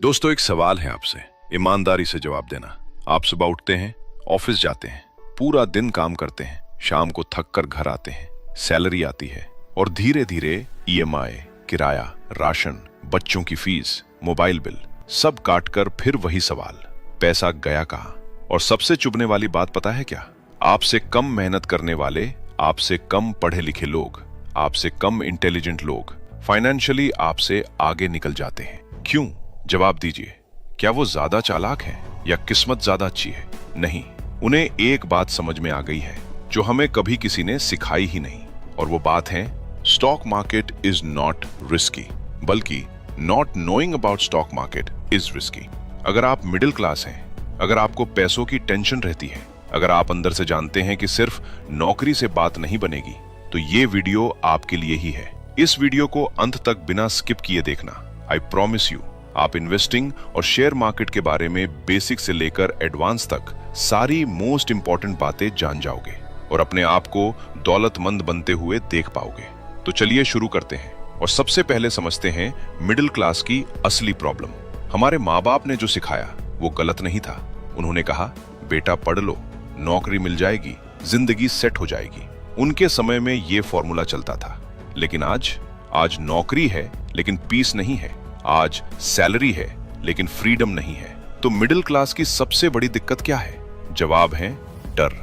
दोस्तों, एक सवाल है आपसे, ईमानदारी से जवाब देना। आप सुबह उठते हैं, ऑफिस जाते हैं, पूरा दिन काम करते हैं, शाम को थक कर घर आते हैं, सैलरी आती है और धीरे धीरे ईएमआई, किराया, राशन, बच्चों की फीस, मोबाइल बिल सब काट कर फिर वही सवाल, पैसा गया कहाँ? और सबसे चुभने वाली बात पता है क्या? आपसे कम मेहनत करने वाले, आपसे कम पढ़े लिखे लोग, आपसे कम इंटेलिजेंट लोग फाइनेंशियली आपसे आगे निकल जाते हैं। क्यों? जवाब दीजिए। क्या वो ज्यादा चालाक है या किस्मत ज्यादा अच्छी है? नहीं, उन्हें एक बात समझ में आ गई है जो हमें कभी किसी ने सिखाई ही नहीं, और वो बात है stock market is not risky, बल्कि not knowing about stock market is risky. अगर आप मिडिल क्लास हैं, अगर आपको पैसों की टेंशन रहती है, अगर आप अंदर से जानते हैं कि सिर्फ नौकरी से बात नहीं बनेगी, तो ये वीडियो आपके लिए ही है। इस वीडियो को अंत तक बिना स्किप किए देखना। आई प्रॉमिस यू, आप इन्वेस्टिंग और शेयर मार्केट के बारे में बेसिक से लेकर एडवांस तक सारी मोस्ट इंपॉर्टेंट बातें जान जाओगे और अपने आप को दौलतमंद बनते हुए देख पाओगे। तो चलिए शुरू करते हैं और सबसे पहले समझते हैं मिडिल क्लास की असली प्रॉब्लम। हमारे माँ बाप ने जो सिखाया वो गलत नहीं था। उन्होंने कहा, बेटा पढ़ लो, नौकरी मिल जाएगी, जिंदगी सेट हो जाएगी। उनके समय में ये फॉर्मूला चलता था। लेकिन आज नौकरी है लेकिन पीस नहीं है, आज सैलरी है लेकिन फ्रीडम नहीं है। तो मिडिल क्लास की सबसे बड़ी दिक्कत क्या है? जवाब है डर।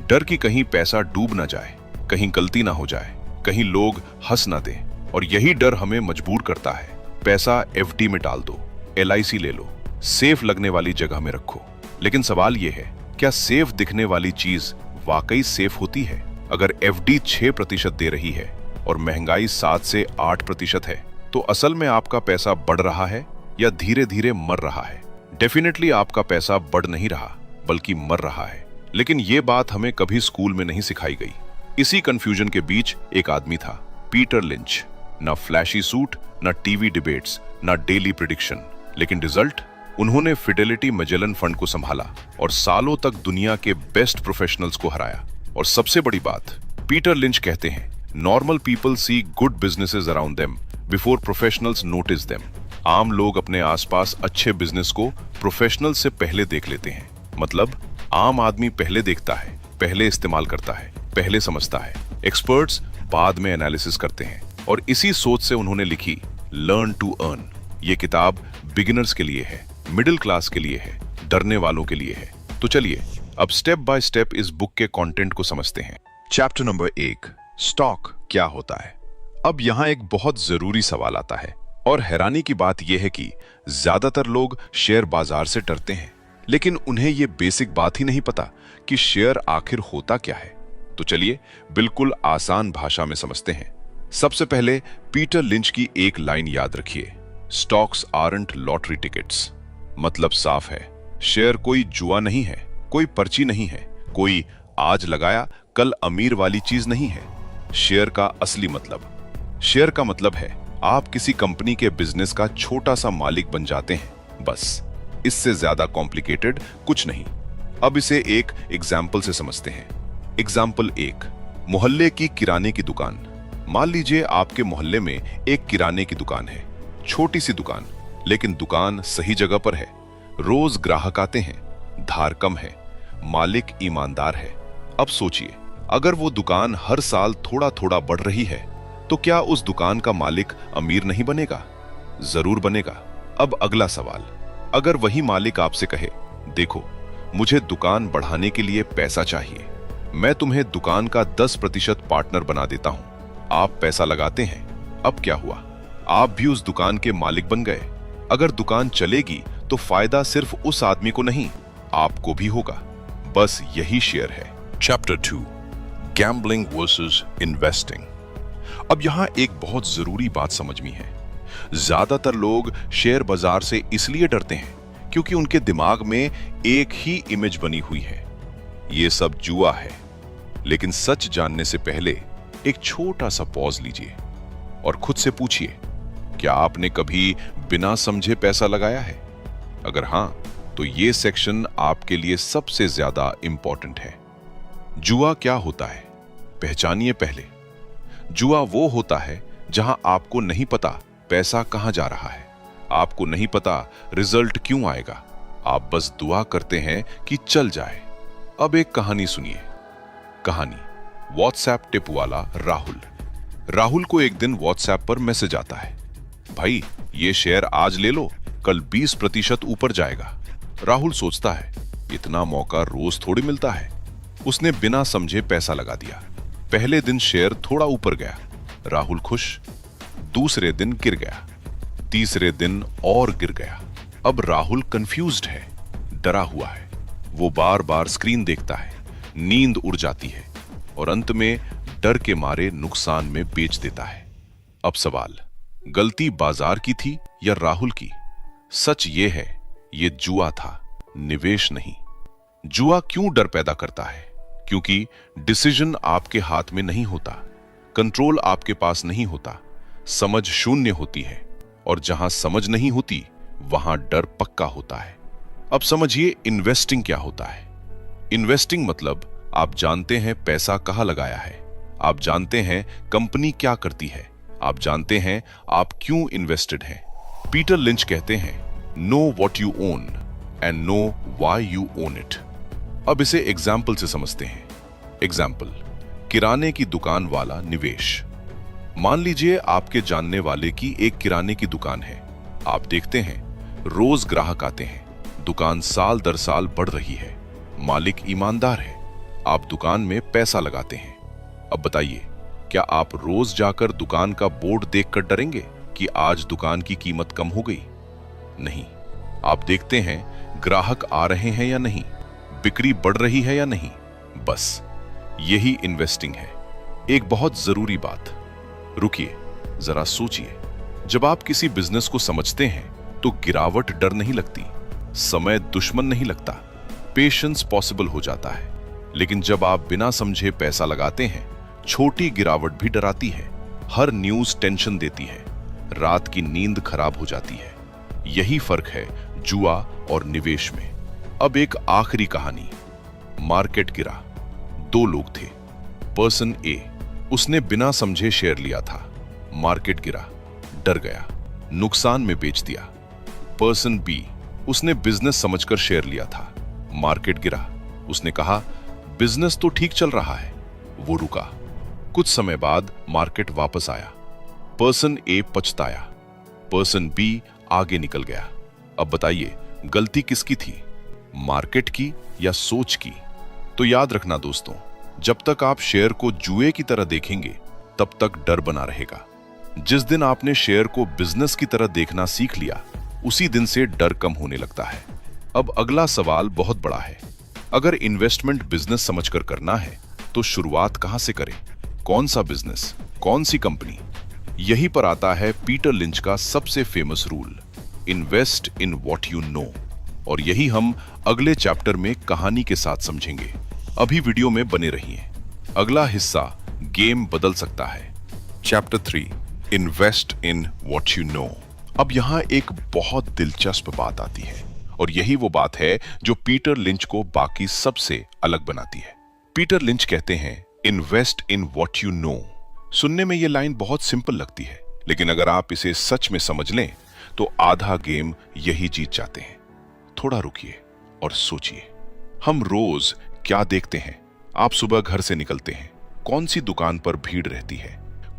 डर कि कहीं पैसा डूब ना जाए, कहीं गलती ना हो जाए, कहीं लोग हंस ना दें। और यही डर हमें मजबूर करता है, पैसा एफडी में डाल दो, एलआईसी ले लो, सेफ लगने वाली जगह में रखो। लेकिन सवाल यह है, क्या सेफ दिखने वाली चीज वाकई सेफ होती है? अगर एफडी 6% दे रही है और महंगाई 7 से 8% है, तो असल में आपका पैसा बढ़ रहा है या धीरे धीरे मर रहा है? डेफिनेटली आपका पैसा बढ़ नहीं रहा बल्कि मर रहा है। लेकिन ये बात हमें कभी स्कूल में नहीं सिखाई गई। इसी कंफ्यूजन के बीच एक आदमी था, पीटर लिंच। ना फ्लैशी सूट, ना टीवी डिबेट्स, ना डेली प्रिडिक्शन, लेकिन रिजल्ट? उन्होंने फिडेलिटी मैजेलन फंड को संभाला और सालों तक दुनिया के बेस्ट प्रोफेशनल्स को हराया। और सबसे बड़ी बात, पीटर लिंच कहते हैं, normal people see good businesses around them before professionals notice them. आम लोग अपने आसपास अच्छे बिजनेस को प्रोफेशनल से पहले देख लेते हैं। मतलब आम आदमी पहले देखता है, पहले इस्तेमाल करता है, पहले समझता है। एक्सपर्ट्स बाद में एनालिसिस करते हैं। और इसी सोच से उन्होंने लिखी लर्न टू अर्न। ये किताब बिगिनर्स के लिए है, मिडिल क्लास के लिए है, डरने वालों के लिए है। तो चलिए अब स्टेप बाय स्टेप इस बुक के कंटेंट को समझते हैं। चैप्टर नंबर 1, स्टॉक क्या होता है? अब यहाँ एक बहुत जरूरी सवाल आता है, और हैरानी की बात यह है कि ज्यादातर लोग शेयर बाजार से डरते हैं, लेकिन उन्हें यह बेसिक बात ही नहीं पता कि शेयर आखिर होता क्या है। तो चलिए बिल्कुल आसान भाषा में समझते हैं। सबसे पहले पीटर लिंच की एक लाइन याद रखिए, स्टॉक्स आरंट लॉटरी टिकट्स। मतलब साफ है, शेयर कोई जुआ नहीं है, कोई पर्ची नहीं है, कोई आज लगाया कल अमीर वाली चीज नहीं है। शेयर का असली मतलब, शेयर का मतलब है आप किसी कंपनी के बिजनेस का छोटा सा मालिक बन जाते हैं, बस। इससे ज्यादा कॉम्प्लिकेटेड कुछ नहीं। अब इसे एक एग्जाम्पल से समझते हैं। एग्जाम्पल 1, मोहल्ले की किराने की दुकान। मान लीजिए आपके मोहल्ले में एक किराने की दुकान है, छोटी सी दुकान, लेकिन दुकान सही जगह पर है। रोज ग्राहक आते हैं, धार कम है, मालिक ईमानदार है। अब सोचिए, अगर वो दुकान हर साल थोड़ा थोड़ा बढ़ रही है, तो क्या उस दुकान का मालिक अमीर नहीं बनेगा? जरूर बनेगा। अब अगला सवाल, अगर वही मालिक आपसे कहे, देखो मुझे दुकान बढ़ाने के लिए पैसा चाहिए, मैं तुम्हें दुकान का 10% पार्टनर बना देता हूं। आप पैसा लगाते हैं। अब क्या हुआ? आप भी उस दुकान के मालिक बन गए। अगर दुकान चलेगी तो फायदा सिर्फ उस आदमी को नहीं, आपको भी होगा। बस यही शेयर है। Chapter 2, gambling versus investing. अब यहां एक बहुत जरूरी बात समझ में है। ज्यादातर लोग शेयर बाजार से इसलिए डरते हैं क्योंकि उनके दिमाग में एक ही इमेज बनी हुई है, ये सब जुआ है। लेकिन सच जानने से पहले एक छोटा सा पॉज लीजिए और खुद से पूछिए, क्या आपने कभी बिना समझे पैसा लगाया है? अगर हां, तो ये सेक्शन आपके लिए सबसे ज्यादा इंपॉर्टेंट है। जुआ क्या होता है? पहचानिए पहले। जुआ वो होता है जहां आपको नहीं पता पैसा कहां जा रहा है। आपको नहीं पता रिजल्ट क्यों आएगा, आप बस दुआ करते हैं कि चल जाए। अब एक कहानी सुनिए। कहानी व्हाट्सएप टिप वाला राहुल। राहुल को एक दिन व्हाट्सएप पर मैसेज आता है, भाई ये शेयर आज ले लो, कल 20% ऊपर जाएगा। राहुल सोचता है, इतना मौका रोज थोड़ी मिलता है। उसने बिना समझे पैसा लगा दिया। पहले दिन शेयर थोड़ा ऊपर गया, राहुल खुश। दूसरे दिन गिर गया, तीसरे दिन और गिर गया। अब राहुल कंफ्यूज्ड है, डरा हुआ है। वो बार बार स्क्रीन देखता है, नींद उड़ जाती है और अंत में डर के मारे नुकसान में बेच देता है। अब सवाल, गलती बाजार की थी या राहुल की? सच ये है, ये जुआ था, निवेश नहीं। जुआ क्यों डर पैदा करता है? क्योंकि डिसीजन आपके हाथ में नहीं होता, कंट्रोल आपके पास नहीं होता, समझ शून्य होती है, और जहां समझ नहीं होती वहां डर पक्का होता है। अब समझिए इन्वेस्टिंग क्या होता है। इन्वेस्टिंग मतलब आप जानते हैं पैसा कहां लगाया है, आप जानते हैं कंपनी क्या करती है, आप जानते हैं आप क्यों इन्वेस्टेड हैं। पीटर लिंच कहते हैं, know what you own and know why you own it. अब इसे एग्जाम्पल से समझते हैं। एग्जाम्पल, किराने की दुकान वाला निवेश। मान लीजिए आपके जानने वाले की एक किराने की दुकान है। आप देखते हैं रोज ग्राहक आते हैं, दुकान साल दर साल बढ़ रही है, मालिक ईमानदार है, आप दुकान में पैसा लगाते हैं। अब बताइए, क्या आप रोज जाकर दुकान का बोर्ड देखकर डरेंगे कि आज दुकान की कीमत कम हो गई? नहीं, आप देखते हैं ग्राहक आ रहे हैं या नहीं, बिक्री बढ़ रही है या नहीं। बस यही इन्वेस्टिंग है। एक बहुत जरूरी बात, रुकिए जरा सोचिए। जब आप किसी बिजनेस को समझते हैं तो गिरावट डर नहीं लगती, समय दुश्मन नहीं लगता, पेशेंस पॉसिबल हो जाता है। लेकिन जब आप बिना समझे पैसा लगाते हैं, छोटी गिरावट भी डराती है, हर न्यूज टेंशन देती है, रात की नींद खराब हो जाती है। यही फर्क है जुआ और निवेश में। अब एक आखिरी कहानी। मार्केट गिरा, दो लोग थे। पर्सन ए, उसने बिना समझे शेयर लिया था, मार्केट गिरा, डर गया, नुकसान में बेच दिया। पर्सन बी, उसने बिजनेस समझकर शेयर लिया था, मार्केट गिरा, उसने कहा बिजनेस तो ठीक चल रहा है, वो रुका। कुछ समय बाद मार्केट वापस आया, पर्सन ए पछताया, पर्सन बी आगे निकल गया। अब बताइए गलती किसकी थी, मार्केट की या सोच की? तो याद रखना दोस्तों, जब तक आप शेयर को जुए की तरह देखेंगे तब तक डर बना रहेगा। जिस दिन आपने शेयर को बिजनेस की तरह देखना सीख लिया, उसी दिन से डर कम होने लगता है। अब अगला सवाल बहुत बड़ा है। अगर इन्वेस्टमेंट बिजनेस समझकर करना है तो शुरुआत कहां से करें? कौन सा बिजनेस, कौन सी कंपनी? यहीं पर आता है पीटर लिंच का सबसे famous rule, invest in what you know. और यही हम अगले चैप्टर में कहानी के साथ समझेंगे। अभी वीडियो में बने रहिए। अगला हिस्सा गेम बदल सकता है। Chapter 3, invest in what you know. अब यहां एक बहुत दिलचस्प बात आती है, और यही वो बात है जो पीटर लिंच को बाकी सबसे अलग बनाती है। पीटर लिंच कहते हैं, invest in what you know. सुनने में ये लाइन बहुत सिंपल लगती है, लेकिन अगर आप इसे सच में समझ लें तो आधा गेम यही जीत जाते हैं। थोड़ा रुकिए और सोचिए, हम रोज क्या देखते हैं? आप सुबह घर से निकलते हैं, कौन सी दुकान पर भीड़ रहती है,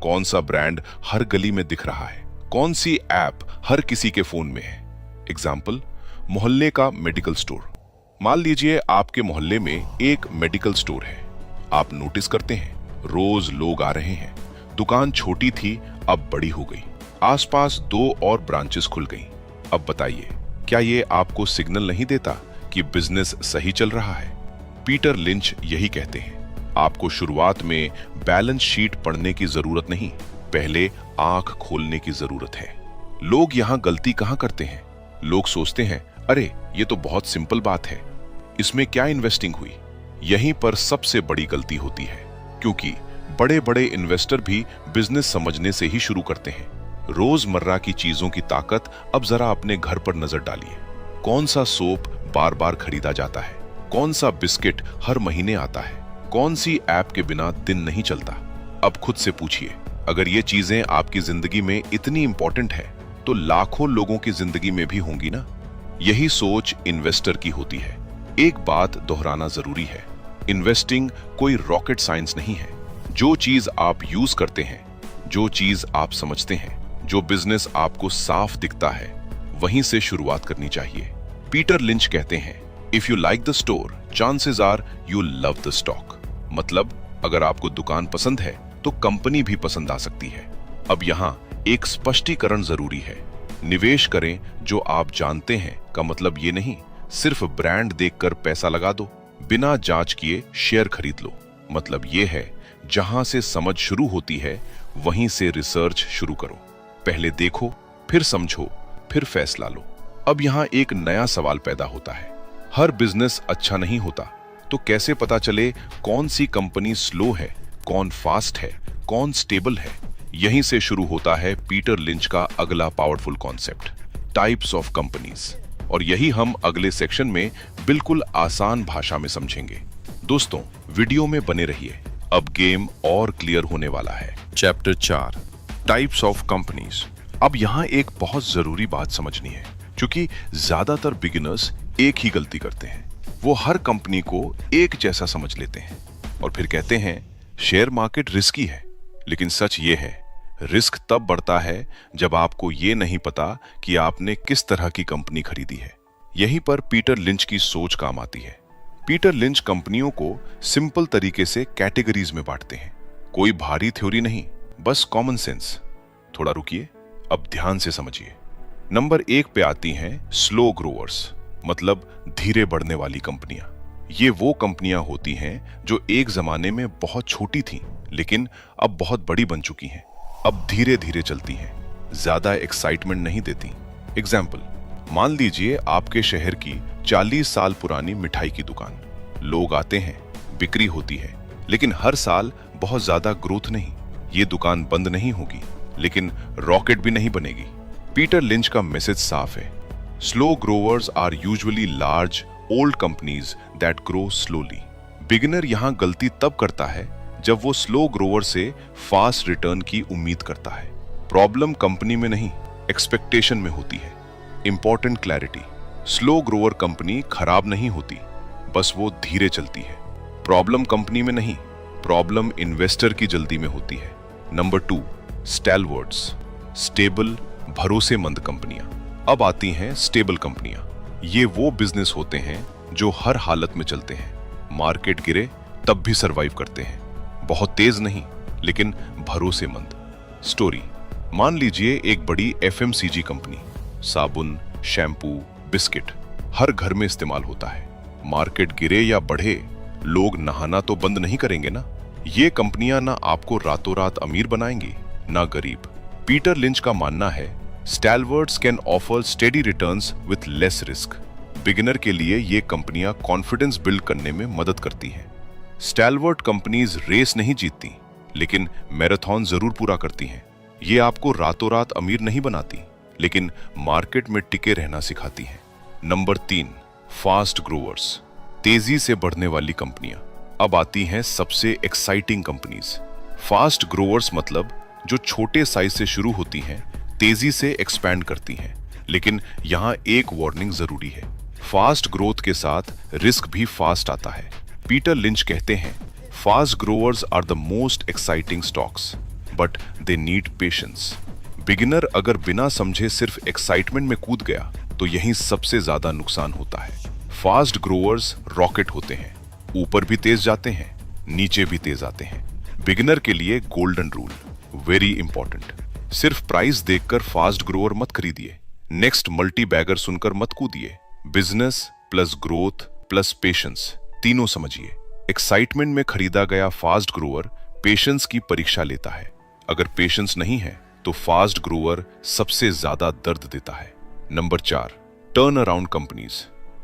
कौन सा ब्रांड हर गली में दिख रहा है, कौन सी ऐप हर किसी के फोन में है। एग्जाम्पल, मोहल्ले का मेडिकल स्टोर। मान लीजिए आपके मोहल्ले में एक मेडिकल स्टोर है। आप नोटिस करते हैं रोज लोग आ रहे हैं, दुकान छोटी थी अब बड़ी हो गई, आसपास 2 और ब्रांचेस खुल गई। अब बताइए, क्या ये आपको सिग्नल नहीं देता कि बिजनेस सही चल रहा है? पीटर लिंच यही कहते हैं, आपको शुरुआत में बैलेंस शीट पढ़ने की जरूरत नहीं, पहले आंख खोलने की जरूरत है। लोग यहां गलती कहां करते हैं? लोग सोचते हैं, अरे ये तो बहुत सिंपल बात है, इसमें क्या इन्वेस्टिंग हुई? यहीं पर सबसे बड़ी गलती होती है, क्योंकि बड़े बड़े इन्वेस्टर भी बिजनेस समझने से ही शुरू करते हैं। रोजमर्रा की चीजों की ताकत अब जरा अपने घर पर नजर डालिए। कौन सा सोप बार बार खरीदा जाता है, कौन सा बिस्किट हर महीने आता है, कौन सी ऐप के बिना दिन नहीं चलता? अब खुद से पूछिए, अगर ये चीजें आपकी जिंदगी में इतनी इंपॉर्टेंट है तो लाखों लोगों की जिंदगी में भी होंगी ना। यही सोच इन्वेस्टर की होती है। एक बात दोहराना जरूरी है, इन्वेस्टिंग कोई रॉकेट साइंस नहीं है। जो चीज आप यूज करते हैं, जो चीज आप समझते हैं, जो बिजनेस आपको साफ दिखता है, वहीं से शुरुआत करनी चाहिए। पीटर लिंच कहते हैं, if you like the store, chances are you love the stock. मतलब अगर आपको दुकान पसंद है तो कंपनी भी पसंद आ सकती है। अब यहाँ एक स्पष्टीकरण जरूरी है। निवेश करें जो आप जानते हैं का मतलब ये नहीं सिर्फ ब्रांड देखकर पैसा लगा दो, बिना जांच किए शेयर खरीद लो। मतलब ये है जहां से समझ शुरू होती है वहीं से रिसर्च शुरू करो। पहले देखो, फिर समझो, फिर फैसला लो। अब यहाँ एक नया सवाल पैदा होता है, हर बिजनेस अच्छा नहीं होता, तो कैसे पता चले कौन सी कंपनी स्लो है, कौन फास्ट है, कौन स्टेबल है। यहीं से शुरू होता है पीटर लिंच का अगला powerful concept, types of companies. और यही हम अगले सेक्शन में बिल्कुल आसान भाषा में समझेंगे। दोस्तों, वीडियो में बने रहिए, अब गेम और क्लियर होने वाला है। Chapter 4, types of companies. अब यहाँ एक बहुत जरूरी बात समझनी है, क्योंकि ज्यादातर बिगिनर्स एक ही गलती करते हैं। वो हर कंपनी को एक जैसा समझ लेते हैं और फिर कहते हैं शेयर मार्केट रिस्की है। लेकिन सच ये है, रिस्क तब बढ़ता है जब आपको ये नहीं पता कि आपने किस तरह की कंपनी खरीदी है। यहीं पर पीटर लिंच की सोच काम आती है। पीटर लिंच कंपनियों को सिंपल तरीके से कैटेगरीज में बांटते हैं। कोई भारी थ्योरी नहीं, बस कॉमन सेंस। थोड़ा रुकिए, अब ध्यान से समझिए। नंबर 1 पे आती हैं स्लो ग्रोवर्स, मतलब धीरे बढ़ने वाली कंपनियां। ये वो कंपनियां होती हैं जो एक जमाने में बहुत छोटी थीं, लेकिन अब बहुत बड़ी बन चुकी हैं। अब धीरे धीरे चलती हैं, ज्यादा एक्साइटमेंट नहीं देती। एग्जाम्पल, मान लीजिए आपके शहर की 40 साल पुरानी मिठाई की दुकान। लोग आते हैं, बिक्री होती है, लेकिन हर साल बहुत ज्यादा ग्रोथ नहीं। ये दुकान बंद नहीं होगी, लेकिन रॉकेट भी नहीं बनेगी। पीटर लिंच का मैसेज साफ है, slow growers are usually large old companies that grow slowly. Beginner यहां गलती तब करता है जब वो स्लो ग्रोवर से फास्ट रिटर्न की उम्मीद करता है। प्रॉब्लम कंपनी में नहीं, एक्सपेक्टेशन में होती है। Important clarity, slow Grover company खराब नहीं होती, बस वो धीरे चलती है। प्रॉब्लम कंपनी में नहीं, प्रॉब्लम इन्वेस्टर की जल्दी में होती है। नंबर 2, स्टैलवर्ड्स, स्टेबल भरोसेमंद कंपनियां। अब आती हैं स्टेबल कंपनियां। ये वो बिजनेस होते हैं जो हर हालत में चलते हैं। मार्केट गिरे तब भी सरवाइव करते हैं। बहुत तेज नहीं, लेकिन भरोसेमंद। स्टोरी, मान लीजिए एक बड़ी एफएमसीजी कंपनी, साबुन, शैम्पू, बिस्किट हर घर में इस्तेमाल होता है। मार्केट गिरे या बढ़े, लोग नहाना तो बंद नहीं करेंगे ना। ये कंपनियां ना आपको रातों रात अमीर बनाएंगी, ना गरीब। पीटर लिंच का मानना है stalwarts can offer steady returns with less risk. Beginner के लिए ये कंपनियां कॉन्फिडेंस बिल्ड करने में मदद करती हैं। स्टैलवर्ड कंपनीज रेस नहीं जीतती, लेकिन मैराथन जरूर पूरा करती हैं। ये आपको रातों रात अमीर नहीं बनाती, लेकिन मार्केट में टिके रहना सिखाती हैं। नंबर 3, फास्ट ग्रोवर्स, तेजी से बढ़ने वाली कंपनियां। अब आती हैं सबसे एक्साइटिंग कंपनीज। फास्ट ग्रोवर्स मतलब जो छोटे साइज से शुरू होती हैं, तेजी से एक्सपैंड करती हैं। लेकिन यहाँ एक वार्निंग जरूरी है, फास्ट ग्रोथ के साथ रिस्क भी फास्ट आता है। पीटर लिंच कहते हैं, fast growers are the most exciting stocks, but they need patience. Beginner अगर बिना समझे सिर्फ एक्साइटमेंट में कूद गया तो यहीं सबसे ज्यादा नुकसान होता है। फास्ट ग्रोवर्स रॉकेट होते हैं, ऊपर भी तेज जाते हैं, नीचे भी तेज आते हैं। बिगिनर के लिए गोल्डन रूल, वेरी इंपॉर्टेंट, सिर्फ प्राइस देखकर फास्ट ग्रोवर मत खरीदिए, नेक्स्ट मल्टी बैगर सुनकर मत कूदिए। Business plus growth plus patience, तीनों समझिए। एक्साइटमेंट में खरीदा गया फास्ट ग्रोवर पेशेंस की परीक्षा लेता है। अगर पेशेंस नहीं है तो फास्ट ग्रोवर सबसे ज्यादा दर्द देता है। नंबर 4, टर्न अराउंड कंपनीज,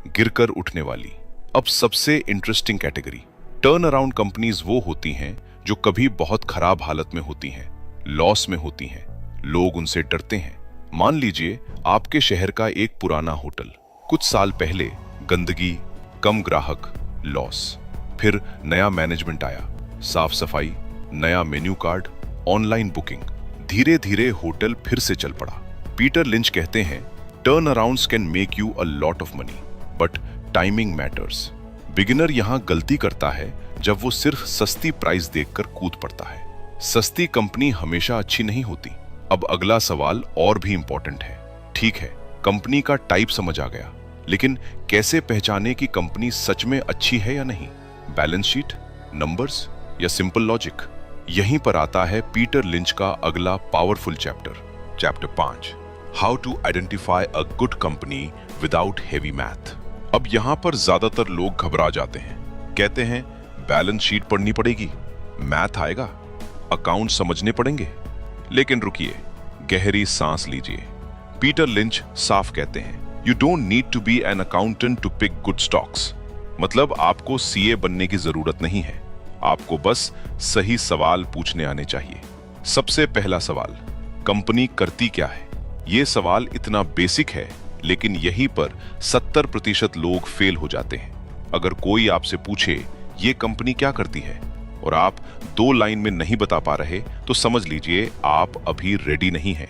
गिरकर उठने वाली। अब सबसे interesting category, turn around companies वो होती हैं जो कभी बहुत खराब हालत में होती हैं, लॉस में होती हैं, लोग उनसे डरते हैं। मान लीजिए आपके शहर का एक पुराना होटल, कुछ साल पहले गंदगी, कम ग्राहक, लॉस। फिर नया मैनेजमेंट आया, साफ सफाई, नया मेन्यू कार्ड, ऑनलाइन बुकिंग। धीरे धीरे होटल फिर से चल पड़ा। पीटर लिंच कहते हैं, turn arounds can make you a lot of money, but timing matters. Beginner यहां गलती करता है जब वो सिर्फ सस्ती प्राइस देखकर कूद पड़ता है। सस्ती कंपनी हमेशा अच्छी नहीं होती। अब अगला सवाल और भी इंपॉर्टेंट है। ठीक है, कंपनी का टाइप समझ आ गया, लेकिन कैसे पहचाने कि कंपनी सच में अच्छी है या नहीं? बैलेंस शीट, नंबर्स या सिंपल लॉजिक? यहीं पर आता है पीटर लिंच का अगला powerful chapter, chapter 5, how to identify a good company without heavy math. अब यहां पर ज्यादातर लोग घबरा जाते हैं, कहते हैं बैलेंस शीट पढ़नी पड़ेगी, मैथ आएगा, अकाउंट समझने पड़ेंगे। लेकिन रुकिए, गहरी सांस लीजिए। पीटर लिंच साफ कहते हैं, you don't need to be an accountant to pick good stocks. मतलब आपको सीए बनने की जरूरत नहीं है, आपको बस सही सवाल पूछने आने चाहिए। सबसे पहला सवाल, कंपनी करती क्या है? यह सवाल इतना बेसिक है, लेकिन यहीं पर 70% लोग फेल हो जाते हैं। अगर कोई आपसे पूछे ये कंपनी क्या करती है और आप 2 लाइन में नहीं बता पा रहे, तो समझ लीजिए आप अभी रेडी नहीं हैं।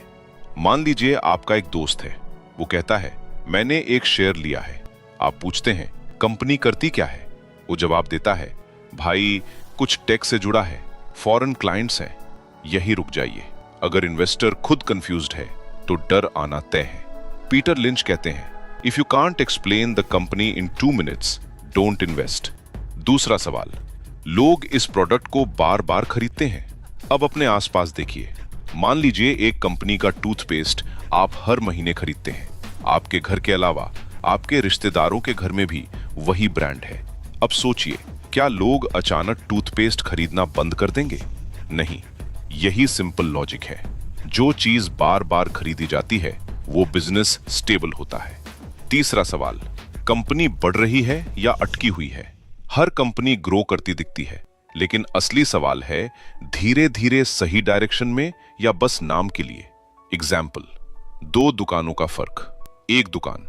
मान लीजिए आपका एक दोस्त है, वो कहता है मैंने एक शेयर लिया है। आप पूछते हैं कंपनी करती क्या है? वो जवाब देता है भाई कुछ टेक से जुड़ा है, फॉरेन क्लाइंट्स हैं। यही रुक जाइए। अगर इन्वेस्टर खुद कंफ्यूज्ड है तो डर आना तय है। पीटर लिंच कहते हैं, if you can't explain the company in 2 minutes, don't invest. दूसरा सवाल, लोग इस प्रोडक्ट को बार बार खरीदते हैं। अब अपने आसपास देखिए। मान लीजिए एक कंपनी का टूथपेस्ट आप हर महीने खरीदते हैं। आपके घर के अलावा आपके रिश्तेदारों के घर में भी वही ब्रांड है। अब सोचिए, क्या लोग अचानक टूथपेस्ट खरीदना बंद कर देंगे? नहीं, यही सिंपल लॉजिक है। जो चीज बार बार खरीदी जाती है वो बिजनेस स्टेबल होता है। तीसरा सवाल, कंपनी बढ़ रही है या अटकी हुई है? हर कंपनी ग्रो करती दिखती है, लेकिन असली सवाल है धीरे धीरे सही डायरेक्शन में या बस नाम के लिए। एग्जाम्पल, 2 दुकानों का फर्क। एक दुकान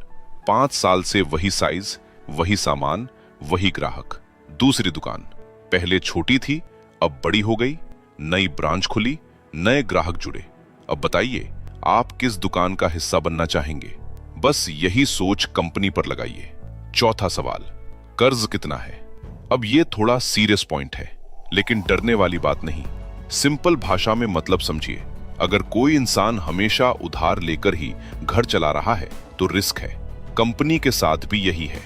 5 साल से वही साइज, वही सामान, वही ग्राहक। दूसरी दुकान पहले छोटी थी, अब बड़ी हो गई, नई ब्रांच खुली, नए ग्राहक जुड़े। अब बताइए आप किस दुकान का हिस्सा बनना चाहेंगे? बस यही सोच कंपनी पर लगाइए। चौथा सवाल, कर्ज कितना है? अब ये थोड़ा सीरियस पॉइंट है, लेकिन डरने वाली बात नहीं। सिंपल भाषा में मतलब समझिए। अगर कोई इंसान हमेशा उधार लेकर ही घर चला रहा है तो रिस्क है। कंपनी के साथ भी यही है।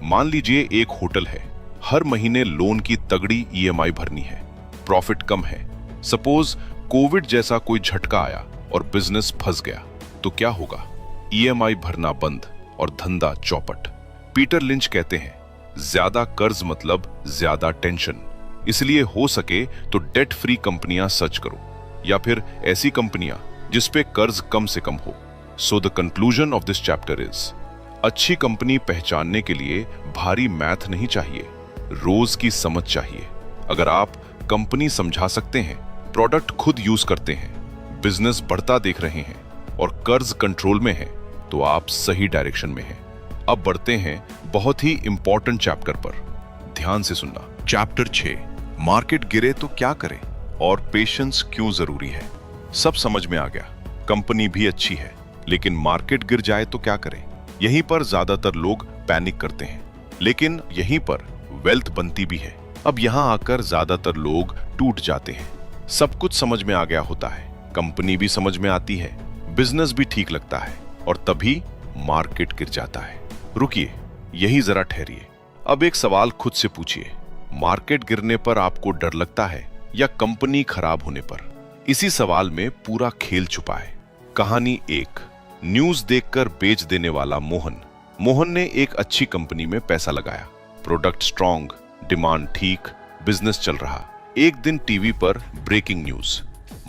मान लीजिए एक होटल है, हर महीने लोन की तगड़ी ईएमआई भरनी है, प्रॉफिट कम है। सपोज कोविड जैसा कोई झटका आया और बिजनेस फंस गया, तो क्या होगा? ईएमआई भरना बंद और धंधा चौपट। पीटर लिंच कहते हैं, ज्यादा कर्ज मतलब ज्यादा टेंशन। इसलिए हो सके तो डेट फ्री कंपनियां सर्च करो, या फिर ऐसी कंपनियां जिसपे कर्ज कम से कम हो। So the conclusion of this chapter is, अच्छी कंपनी पहचानने के लिए भारी मैथ नहीं चाहिए, रोज की समझ चाहिए। अगर आप कंपनी समझा सकते हैं, प्रोडक्ट खुद यूज करते हैं, बिजनेस बढ़ता देख रहे हैं और कर्ज कंट्रोल में है, तो आप सही डायरेक्शन में हैं। अब बढ़ते हैं बहुत ही इंपॉर्टेंट चैप्टर पर। ध्यान से सुनना। चैप्टर 6, मार्केट गिरे तो क्या करें और पेशेंस क्यों जरूरी है। सब समझ में आ गया, कंपनी भी अच्छी है, लेकिन मार्केट गिर जाए तो क्या करें? यहीं पर ज्यादातर लोग पैनिक करते हैं, लेकिन यहीं पर वेल्थ बनती भी है। अब यहां आकर ज्यादातर लोग टूट जाते हैं। सब कुछ समझ में आ गया होता है, कंपनी भी समझ में आती है, बिजनेस भी ठीक लगता है, और तभी मार्केट गिर जाता है। रुकिए, यही जरा ठहरिए। अब एक सवाल खुद से पूछिए, मार्केट गिरने पर आपको डर लगता है या कंपनी खराब होने पर? इसी सवाल में पूरा खेल छुपा है। कहानी 1, न्यूज देखकर बेच देने वाला मोहन। मोहन ने एक अच्छी कंपनी में पैसा लगाया, प्रोडक्ट स्ट्रॉन्ग, डिमांड ठीक, बिजनेस चल रहा। एक दिन टीवी पर breaking news,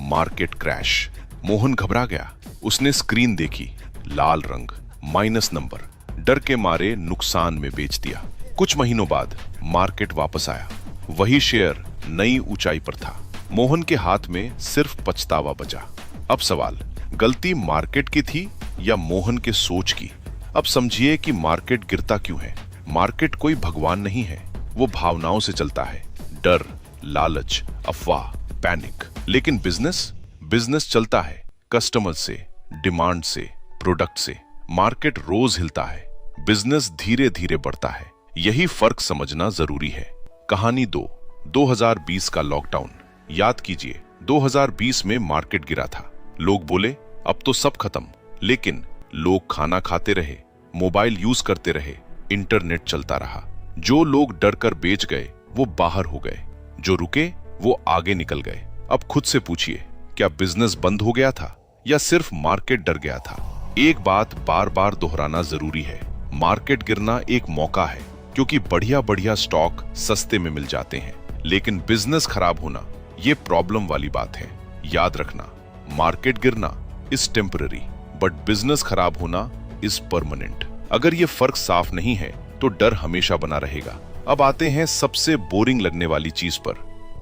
market crash. Mohan घबरा गया। उसने स्क्रीन देखी, लाल रंग, माइनस नंबर। डर के मारे नुकसान में बेच दिया। कुछ महीनों बाद मार्केट वापस आया, वही शेयर नई ऊंचाई पर था। मोहन के हाथ में सिर्फ पछतावा बचा। अब सवाल, गलती मार्केट की थी या मोहन के सोच की? अब समझिए कि मार्केट गिरता क्यों है। मार्केट कोई भगवान नहीं है, वो भावनाओं से चलता है, डर, लालच, अफवाह, पैनिक। लेकिन बिजनेस चलता है कस्टमर से, डिमांड से, प्रोडक्ट से। मार्केट रोज हिलता है, बिजनेस धीरे धीरे बढ़ता है। यही फर्क समझना जरूरी है। कहानी 2, 2020 का लॉकडाउन। याद कीजिए, 2020 में मार्केट गिरा था। लोग बोले अब तो सब खत्म, लेकिन लोग खाना खाते रहे, मोबाइल यूज करते रहे, इंटरनेट चलता रहा। जो लोग डर कर बेच गए वो बाहर हो गए, जो रुके वो आगे निकल गए। अब खुद से पूछिए, क्या बिजनेस बंद हो गया था या सिर्फ मार्केट डर गया था? एक बात बार बार दोहराना जरूरी है, मार्केट गिरना एक मौका है, क्योंकि बढ़िया बढ़िया स्टॉक सस्ते में मिल जाते हैं। लेकिन बिजनेस खराब होना ये प्रॉब्लम वाली बात है। याद रखना, मार्केट गिरना इज टेम्पररी, बट बिजनेस खराब होना इज परमानेंट। अगर ये फर्क साफ नहीं है तो डर हमेशा बना रहेगा। अब आते हैं सबसे बोरिंग लगने वाली चीज पर,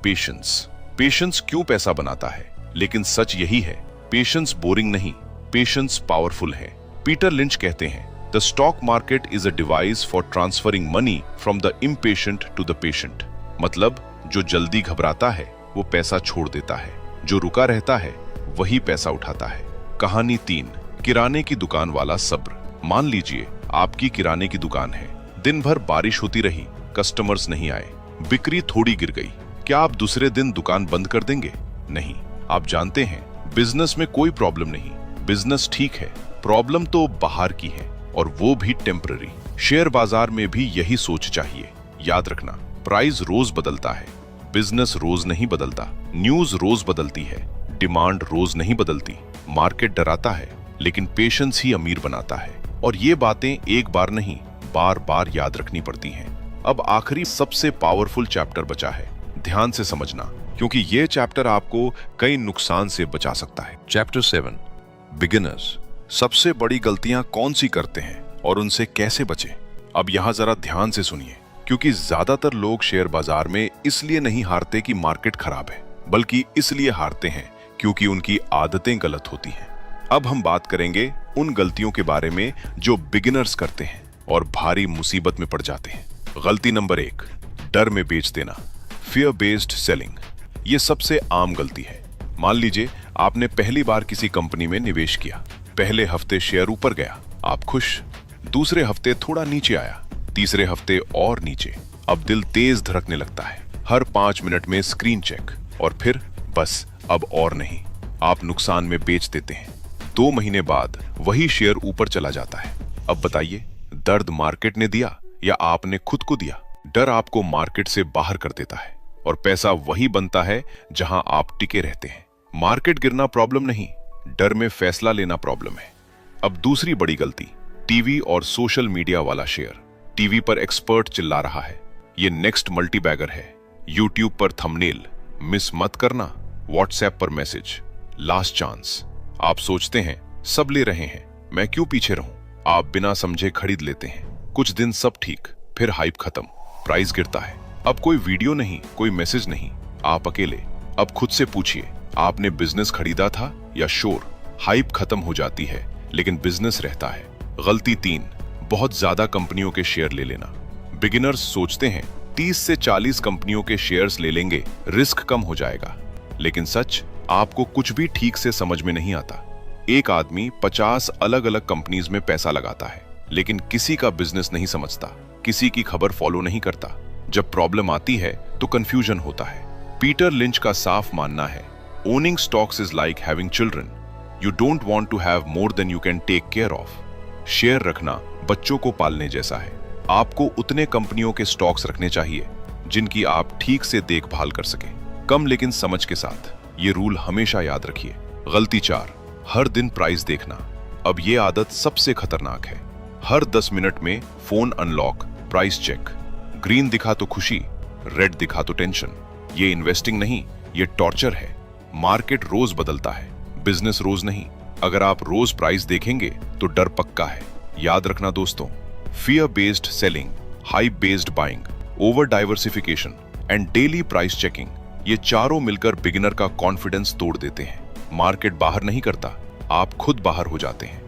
पेशेंस। पेशेंस क्यों पैसा बनाता है? लेकिन सच यही है, पेशेंस बोरिंग नहीं, पेशेंस पावरफुल है। पीटर लिंच कहते हैं, the stock market is a device for transferring money from the impatient to the patient. मतलब जो जल्दी घबराता है वो पैसा छोड़ देता है, जो रुका रहता है वही पैसा उठाता है। कहानी 3, किराने की दुकान वाला सब्र। मान लीजिए आपकी किराने की दुकान है, दिन भर बारिश होती रही, कस्टमर्स नहीं आए, बिक्री थोड़ी गिर गई। क्या आप दूसरे दिन दुकान बंद कर देंगे? नहीं। आप जानते हैं बिजनेस में कोई प्रॉब्लम नहीं, बिजनेस ठीक है, प्रॉब्लम तो बाहर की है, और वो भी टेम्पररी। शेयर बाजार में भी यही सोच चाहिए। याद रखना, प्राइस रोज बदलता है, बिजनेस रोज नहीं बदलता। न्यूज रोज बदलती है, डिमांड रोज नहीं बदलती। मार्केट डराता है, लेकिन पेशेंस ही अमीर बनाता है। और ये बातें एक बार नहीं, बार बार याद रखनी पड़ती हैं। अब आखिरी सबसे पावरफुल चैप्टर बचा है, ध्यान से समझना, क्योंकि ये चैप्टर आपको कई नुकसान से बचा सकता है। Chapter 7, beginners. सबसे बड़ी गलतियां कौन सी करते हैं और उनसे कैसे बचें? अब यहाँ जरा ध्यान से सुनिए, क्योंकि ज्यादातर लोग शेयर बाजार में इसलिए नहीं हारते कि मार्केट खराब है, बल्कि इसलिए हारते हैं क्योंकि उनकी आदतें गलत होती हैं। अब हम बात करेंगे उन गलतियों के बारे में जो बिगिनर्स करते हैं और भारी मुसीबत में पड़ जाते हैं। गलती नंबर 1, डर में बेच देना, फियर बेस्ड सेलिंग। ये सबसे आम गलती है। मान लीजिए आपने पहली बार किसी कंपनी में निवेश किया। पहले हफ्ते शेयर ऊपर गया, आप खुश। दूसरे हफ्ते थोड़ा नीचे आया, तीसरे हफ्ते और नीचे। अब दिल तेज धड़कने लगता है, हर 5 मिनट में स्क्रीन चेक, और फिर बस अब और नहीं, आप नुकसान में बेच देते हैं। 2 महीने बाद वही शेयर ऊपर चला जाता है। अब बताइए, दर्द मार्केट ने दिया या आपने खुद को दिया? डर आपको मार्केट से बाहर कर देता है, और पैसा वही बनता है जहां आप टिके रहते हैं। मार्केट गिरना प्रॉब्लम नहीं, डर में फैसला लेना प्रॉब्लम है। अब दूसरी बड़ी गलती, टीवी और सोशल मीडिया वाला शेयर। टीवी पर एक्सपर्ट चिल्ला रहा है, ये नेक्स्ट मल्टीबैगर है। यूट्यूब पर थंबनेल, मिस मत करना। व्हाट्सएप पर मैसेज, लास्ट चांस। आप सोचते हैं सब ले रहे हैं, मैं क्यों पीछे रहूं? आप बिना समझे खरीद लेते हैं। कुछ दिन सब ठीक, फिर हाइप खत्म, प्राइस गिरता है। अब कोई वीडियो नहीं, कोई मैसेज नहीं, आप अकेले। अब खुद से पूछिए, आपने बिजनेस खरीदा था या शोर? हाइप खत्म हो जाती है, लेकिन बिजनेस रहता है। गलती 3, बहुत ज्यादा कंपनियों के शेयर ले लेना। बिगिनर्स सोचते हैं 30 से 40 कंपनियों के शेयर्स ले लेंगे, रिस्क कम हो जाएगा। लेकिन सच, आपको कुछ भी ठीक से समझ में नहीं आता। एक आदमी 50 अलग अलग कंपनीज में पैसा लगाता है, लेकिन किसी का बिजनेस नहीं समझता, किसी की खबर फॉलो नहीं करता। जब प्रॉब्लम आती है तो कंफ्यूजन होता है। पीटर लिंच का साफ मानना है, owning stocks is like having children, you don't want to have more than you can take care of. Share रखना बच्चों को पालने जैसा है। आपको उतने कंपनियों के स्टॉक्स रखने चाहिए जिनकी आप ठीक से देखभाल कर सके, कम लेकिन समझ के साथ। ये रूल हमेशा याद रखिए। गलती 4, हर दिन प्राइस देखना। अब ये आदत सबसे खतरनाक है। हर 10 मिनट में phone unlock, price check. Green दिखा तो खुशी, रेड दिखा तो टेंशन। ये इन्वेस्टिंग नहीं, ये टॉर्चर है। मार्केट रोज बदलता है, बिजनेस रोज नहीं। अगर आप रोज प्राइस देखेंगे तो डर पक्का है। याद रखना दोस्तों, fear based selling, hype based buying, over diversification and daily price checking, ये चारों मिलकर बिगिनर का कॉन्फिडेंस तोड़ देते हैं। मार्केट बाहर नहीं करता, आप खुद बाहर हो जाते हैं।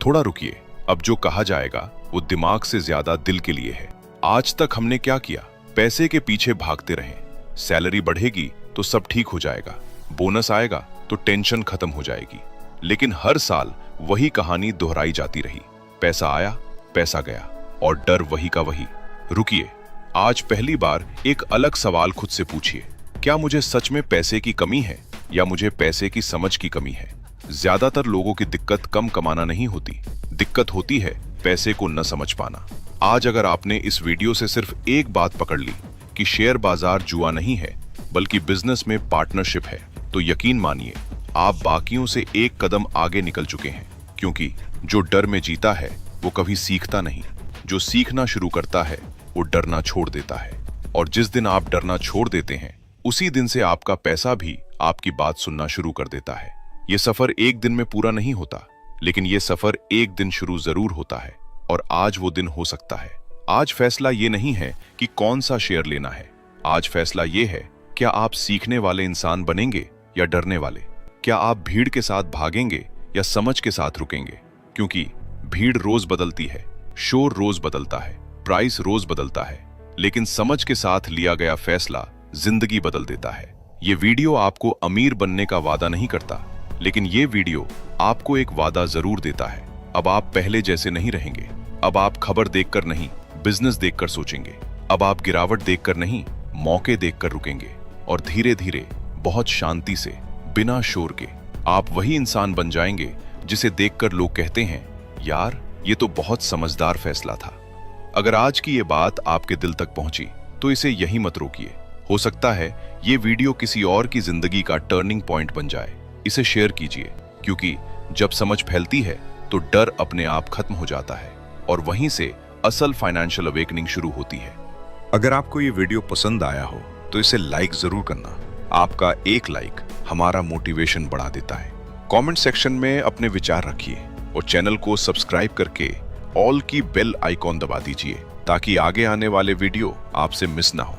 थोड़ा रुकिए, अब जो कहा जाएगा वो दिमाग से ज्यादा दिल के लिए है। आज तक हमने क्या किया? पैसे के पीछे भागते रहे। सैलरी बढ़ेगी तो सब ठीक हो जाएगा, बोनस आएगा तो टेंशन खत्म हो जाएगी। लेकिन हर साल वही कहानी दोहराई जाती रही। पैसा आया, पैसा गया और डर वही का वही। रुकिए, आज पहली बार एक अलग सवाल खुद से पूछिए, क्या मुझे सच में पैसे की कमी है या मुझे पैसे की समझ की कमी है? ज्यादातर लोगों की दिक्कत कम कमाना नहीं होती, दिक्कत होती है पैसे को न समझ पाना। आज अगर आपने इस वीडियो से सिर्फ एक बात पकड़ ली कि शेयर बाजार जुआ नहीं है बल्कि बिजनेस में पार्टनरशिप है, तो यकीन मानिए आप बाकियों से एक कदम आगे निकल चुके हैं। क्योंकि जो डर में जीता है वो कभी सीखता नहीं, जो सीखना शुरू करता है वो डरना छोड़ देता है। और जिस दिन आप डरना छोड़ देते हैं उसी दिन से आपका पैसा भी आपकी बात सुनना शुरू कर देता है। ये सफर एक दिन में पूरा नहीं होता, लेकिन ये सफर एक दिन शुरू जरूर होता है और आज वो दिन हो सकता है। आज फैसला ये नहीं है कि कौन सा शेयर लेना है, आज फैसला ये है क्या आप सीखने वाले इंसान बनेंगे या डरने वाले? क्या आप भीड़ के साथ भागेंगे या समझ के साथ रुकेंगे? क्योंकि भीड़ रोज बदलती है, शोर रोज बदलता है, प्राइस रोज बदलता है, लेकिन समझ के साथ लिया गया फैसला जिंदगी बदल देता है। ये वीडियो आपको अमीर बनने का वादा नहीं करता, लेकिन ये वीडियो आपको एक वादा जरूर देता है। अब आप पहले जैसे नहीं रहेंगे। अब आप खबर देखकर नहीं, बिजनेस देखकर सोचेंगे। अब आप गिरावट देखकर नहीं, मौके देखकर रुकेंगे। और धीरे धीरे, बहुत शांति से, बिना शोर के, आप वही इंसान बन जाएंगे जिसे देखकर लोग कहते हैं, यार ये तो बहुत समझदार फैसला था। अगर आज की ये बात आपके दिल तक पहुंची तो इसे यहीं मत रोकिए। हो सकता है ये वीडियो किसी और की जिंदगी का टर्निंग पॉइंट बन जाए। इसे शेयर कीजिए, क्योंकि जब समझ फैलती है तो डर अपने आप खत्म हो जाता है और वहीं से असल फाइनेंशियल अवेकनिंग शुरू होती है। अगर आपको ये वीडियो पसंद आया हो तो इसे लाइक जरूर करना। आपका एक लाइक हमारा मोटिवेशन बढ़ा देता है। कमेंट सेक्शन में अपने विचार रखिए और चैनल को सब्सक्राइब करके ऑल की बेल आइकॉन दबा दीजिए ताकि आगे आने वाले वीडियो आपसे मिस ना हो।